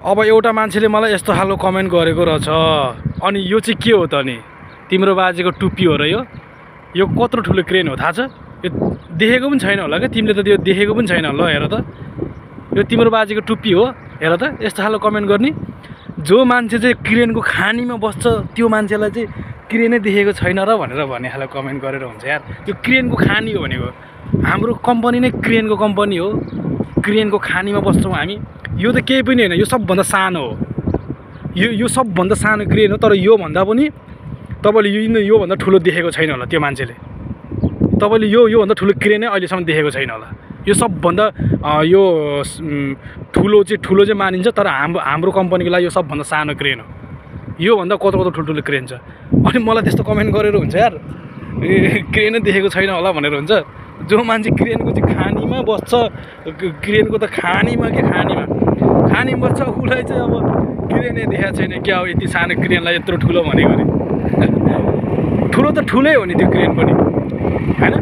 अब एउटा मान्छेले मलाई यस्तो खालको कमेन्ट गरेको रहेछ। अनि यो चाहिँ के हो त नि? तिम्रो बाजेको टुप्पी हो र यो कत्रो ठुलो क्रेन हो थाहा छ? यो देखेको पनि छैन होला क्या तिमीले त, त्यो देखेको पनि छैन। ल हेर त, यो तिम्रो बाजेको टुप्पी हो, हेर त। यस्तो खालको कमेन्ट गर्ने जो मान्छे चाहिँ क्रेनको खानीमा बस्छ त्यो मान्छेलाई चाहिँ क्रेनै देखेको छैन र भनेर भन्ने खालको कमेन्ट गरेर हुन्छ यार। यो क्रेनको खानी हो भनेको, हाम्रो कम्पनी नै क्रेनको कम्पनी हो। क्रेनको खानीमा बस्छौँ हामी। यो त केही पनि होइन, यो सबभन्दा सानो हो। यो सबभन्दा सानो क्रेन हो। तर योभन्दा पनि तपाईँले योभन्दा ठुलो देखेको छैन होला त्यो मान्छेले। तपाईँले योभन्दा ठुलो क्रेनै अहिलेसम्म देखेको छैन होला। यो सबभन्दा यो ठुलो चाहिँ मानिन्छ। तर हाम्रो कम्पनीको लागि यो सबभन्दा सानो क्रेन हो। योभन्दा कत्रो ठुल्ठुलो क्रेन छ। अनि मलाई त्यस्तो कमेन्ट गरेर हुन्छ यार, क्रेनै देखेको छैन होला भनेर हुन्छ। जो मान्छे क्रेनको चाहिँ खानीमा बस्छ, क्रेनको त खानीमा बस्छ, उसलाई चाहिँ अब क्रेनै देखाएको छैन क्या हो। यति सानो क्रेनलाई यत्रो ठुलो भनेको नि ठुलो त ठुलै हो नि त्यो क्रेन पनि, होइन?